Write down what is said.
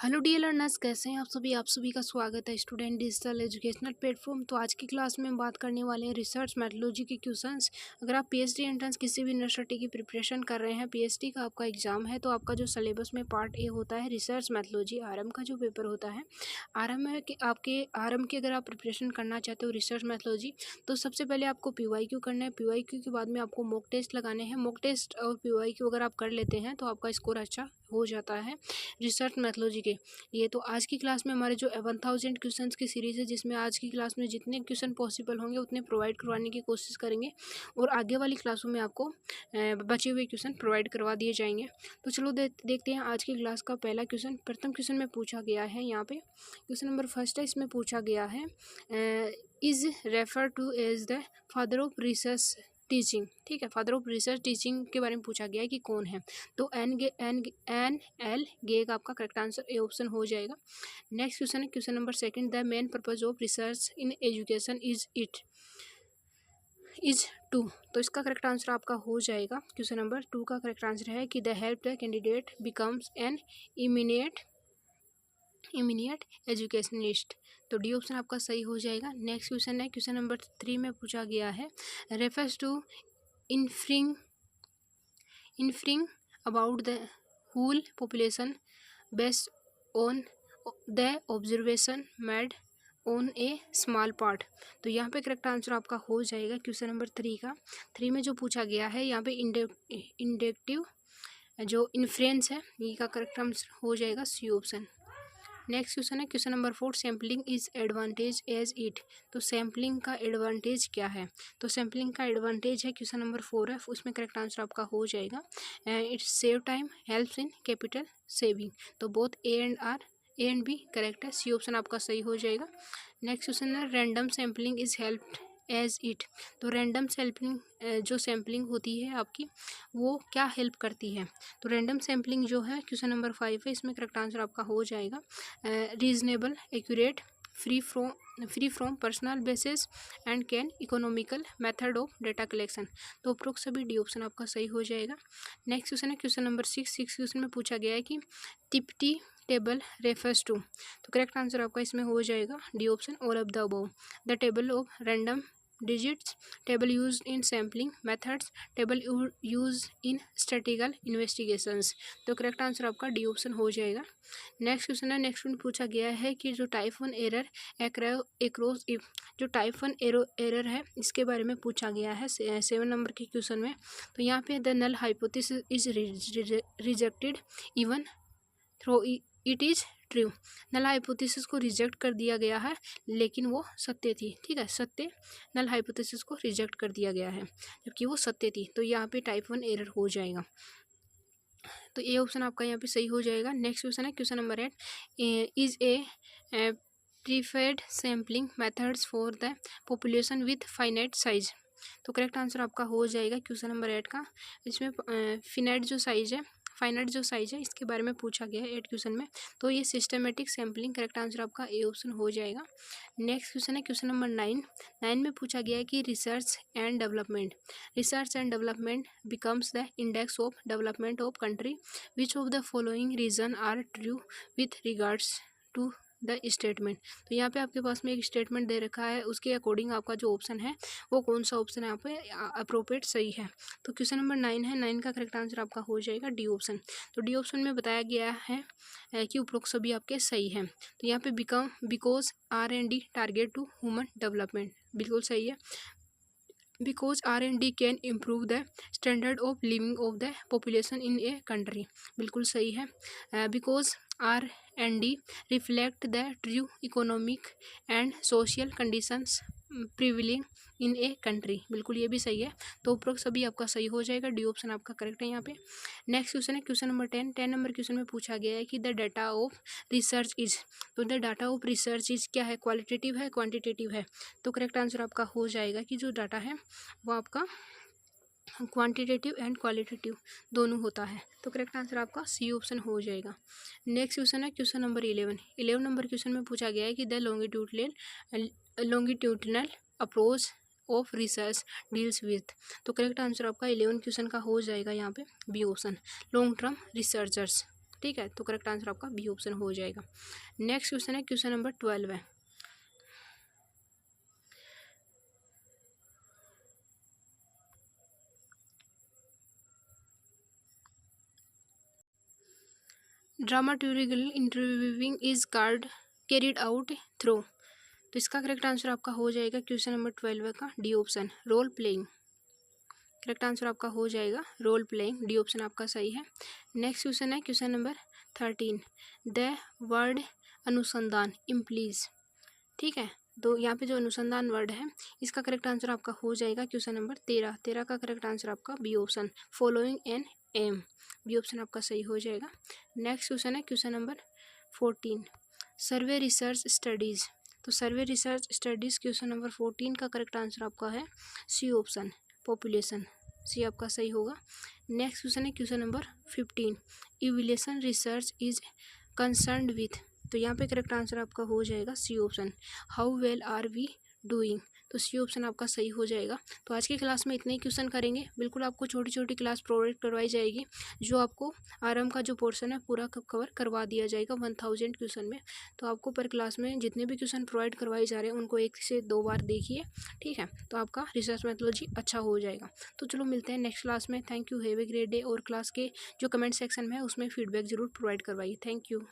Hello dear learners, कैसे हैं आप सभी का स्वागत है स्टूडेंट डिजिटल एजुकेशनल प्लेटफॉर्म। तो आज की क्लास में हम बात करने वाले हैं रिसर्च मेथोडोलॉजी के क्वेश्चंस। अगर आप पीएचडी एंट्रेंस किसी भी यूनिवर्सिटी की प्रिपरेशन कर रहे हैं, पीएचडी का आपका एग्जाम है, तो आपका जो सिलेबस में पार्ट ए होता है रिसर्च मेथोडोलॉजी, आरएम का जो पेपर होता है, आरएम है कि आपके आरएम की अगर आप प्रिपरेशन करना चाहते हो रिसर्च मेथोडोलॉजी, तो सबसे पहले आपको पीवाईक्यू करना है। पीवाईक्यू के बाद में आपको मॉक टेस्ट लगाने हैं। मॉक टेस्ट और पीवाईक्यू अगर आप कर लेते हैं तो आपका स्कोर अच्छा हो जाता है रिसर्च मेथोडोलॉजी के लिए। तो आज की क्लास में हमारे जो 1000 क्वेश्चंस की सीरीज़ है, जिसमें आज की क्लास में जितने क्वेश्चन पॉसिबल होंगे उतने प्रोवाइड करवाने की कोशिश करेंगे और आगे वाली क्लासों में आपको बचे हुए क्वेश्चन प्रोवाइड करवा दिए जाएंगे। तो चलो देखते हैं आज की क्लास का पहला क्वेश्चन। प्रथम क्वेश्चन में पूछा गया है, यहाँ पे क्वेश्चन नंबर फर्स्ट है, इसमें पूछा गया है is refer to as the father of research teaching. ठीक है, फादर ऑफ रिसर्च टीचिंग के बारे में पूछा गया है कि कौन है। तो एन एल गेग आपका करेक्ट आंसर ए ऑप्शन हो जाएगा। नेक्स्ट क्वेश्चन है question number second, the main purpose of research in education is to. तो इसका करेक्ट आंसर आपका हो जाएगा, क्वेश्चन नंबर 2 का करेक्ट आंसर है कि the help the candidate becomes an immediate educationist. तो डी ऑप्शन आपका सही हो जाएगा। नेक्स्ट क्वेश्चन है क्वेश्चन नंबर 3 में पूछा गया है refers to inferring about the whole population based on the observation made on a small part. तो यहाँ पे करेक्ट आंसर आपका हो जाएगा क्वेश्चन नंबर 3 का। 3 में जो पूछा गया है यहाँ पे इंडक्टिव जो इन्फ्रेंस है, ये का करेक्ट आंसर हो जाएगा सी ऑप्शन। नेक्स्ट क्वेश्चन है question number 4, sampling is advantage as it. तो सैम्पलिंग का एडवांटेज क्या है। तो सैम्पलिंग का एडवांटेज है क्वेश्चन नंबर 4 है, उसमें करेक्ट आंसर आपका हो जाएगा it's save time, helps in capital saving. तो both A and B correct है, सी ऑप्शन आपका सही हो जाएगा। नेक्स्ट क्वेश्चन है random sampling is helped as it. तो रैंडम सैम्पलिंग जो सैम्पलिंग होती है आपकी, वो क्या हेल्प करती है। तो रैंडम सैम्पलिंग जो है क्वेश्चन नंबर 5 है, इसमें करेक्ट आंसर आपका हो जाएगा reasonable, accurate, free from personal basis and can economical method of data collection. तो उपरोक्त सभी डी ऑप्शन आपका सही हो जाएगा। नेक्स्ट क्वेश्चन है क्वेश्चन नंबर 6 क्वेश्चन में पूछा गया है कि तिप्टी टेबल रेफर्स टू। तो करेक्ट आंसर आपका इसमें हो जाएगा D option, all of the above. The table of random digits, table used in sampling methods, table used in statistical investigations। तो करेक्ट आंसर आपका डी ऑप्शन हो जाएगा। नेक्स्ट क्वेश्चन है, नेक्स्ट में पूछा गया है कि जो टाइप 1 एरर एक्रोस इफ। जो टाइप 1 एरर है, इसके बारे में पूछा गया है 7 नंबर के क्वेश्चन में। तो यहाँ पे the null hypothesis is rejected even though it is true. Null hypothesis को रिजेक्ट कर दिया गया है, लेकिन वो सत्य थी। ठीक है, सत्य नल हाइपोथेसिस को रिजेक्ट कर दिया गया है जबकि वो सत्य थी। तो यहाँ पे टाइप 1 एरर हो जाएगा। तो ए ऑप्शन आपका यहाँ पे सही हो जाएगा। नेक्स्ट क्वेश्चन है question number 8, is a preferred sampling methods for the population with finite size. तो करेक्ट आंसर आपका हो जाएगा क्वेश्चन नंबर 8 का। इसमें फाइनाइट जो साइज है इसके बारे में पूछा गया है 8 क्वेश्चन में। तो ये सिस्टमेटिक सैम्पलिंग, करेक्ट आंसर आपका ए ऑप्शन हो जाएगा। नेक्स्ट क्वेश्चन है क्वेश्चन नंबर 9 में पूछा गया है कि research and development becomes the index of development of country, which of the following reason are true with regards to the statement. तो यहाँ पे आपके पास में एक स्टेटमेंट दे रखा है, उसके अकॉर्डिंग आपका जो ऑप्शन है वो कौन सा ऑप्शन है यहाँ पे अप्रोप्रिएट सही है। तो क्वेश्चन नंबर 9 है, 9 का करेक्ट आंसर आपका हो जाएगा डी ऑप्शन। तो डी ऑप्शन में बताया गया है कि उपरोक्त सभी आपके सही हैं। तो यहाँ पे because R&D target to human development, बिल्कुल सही है। Because R&D can improve the standard of living of the population in a country, बिल्कुल सही है। Because R&D reflect the true economic and social conditions prevailing in a country, बिल्कुल ये भी सही है। तो उपरोक्त सभी आपका सही हो जाएगा, डी ऑप्शन आपका करेक्ट है यहाँ पे। नेक्स्ट क्वेश्चन है क्वेश्चन नंबर 10 नंबर क्वेश्चन में पूछा गया है कि the data of research is. तो the data of research is क्या है, क्वालिटेटिव है क्वांटिटेटिव है। तो करेक्ट आंसर आपका हो जाएगा कि जो डाटा है वो आपका क्वांटिटेटिव एंड क्वालिटेटिव दोनों होता है। तो करेक्ट आंसर आपका सी ऑप्शन हो जाएगा। नेक्स्ट क्वेश्चन है क्वेश्चन नंबर 11 नंबर क्वेश्चन में पूछा गया है कि the longitudinal approach of research deals with. तो करेक्ट आंसर आपका 11 क्वेश्चन का हो जाएगा यहाँ पे B option, long term researchers. ठीक है, तो करेक्ट आंसर आपका बी ऑप्शन हो जाएगा। नेक्स्ट क्वेश्चन है क्वेश्चन नंबर 12 है। Dramaturgical interviewing is carried out through, तो इसका करेक्ट आंसर आपका हो जाएगा क्वेश्चन नंबर 12 का D option role playing. Correct answer आपका हो जाएगा रोल प्लेइंग, डी ऑप्शन आपका सही है। नेक्स्ट क्वेश्चन है क्वेश्चन नंबर 13, द वर्ड अनुसंधान इम्प्लीज, ठीक है, तो यहाँ पे जो अनुसंधान वर्ड है इसका करेक्ट आंसर आपका हो जाएगा क्वेश्चन नंबर 13 का करेक्ट आंसर आपका B option following N M, B option आपका सही हो जाएगा। नेक्स्ट क्वेश्चन है question number 14, survey research studies, तो survey research studies question number 14 का करेक्ट आंसर आपका है सी ऑप्शन पॉपुलेशन, सी आपका सही होगा। नेक्स्ट क्वेश्चन है question number 15, evolution research is concerned with, तो यहाँ पे करेक्ट आंसर आपका हो जाएगा C option how well are we doing, तो सी ऑप्शन आपका सही हो जाएगा। तो आज की क्लास में इतने ही क्वेश्चन करेंगे, बिल्कुल आपको छोटी छोटी क्लास प्रोवाइड करवाई जाएगी, जो आपको आरएम का जो पोर्शन है पूरा कवर करवा दिया जाएगा 1000 क्वेश्चन में। तो आपको पर क्लास में जितने भी क्वेश्चन प्रोवाइड करवाए जा रहे हैं उनको 1 से 2 बार देखिए, ठीक है, तो आपका रिसर्च मैथोलॉजी अच्छा हो जाएगा। तो चलो मिलते हैं नेक्स्ट क्लास में। Thank you, have a great day. और क्लास के जो कमेंट सेक्शन में है उसमें फीडबैक जरूर प्रोवाइड करवाइए। Thank you.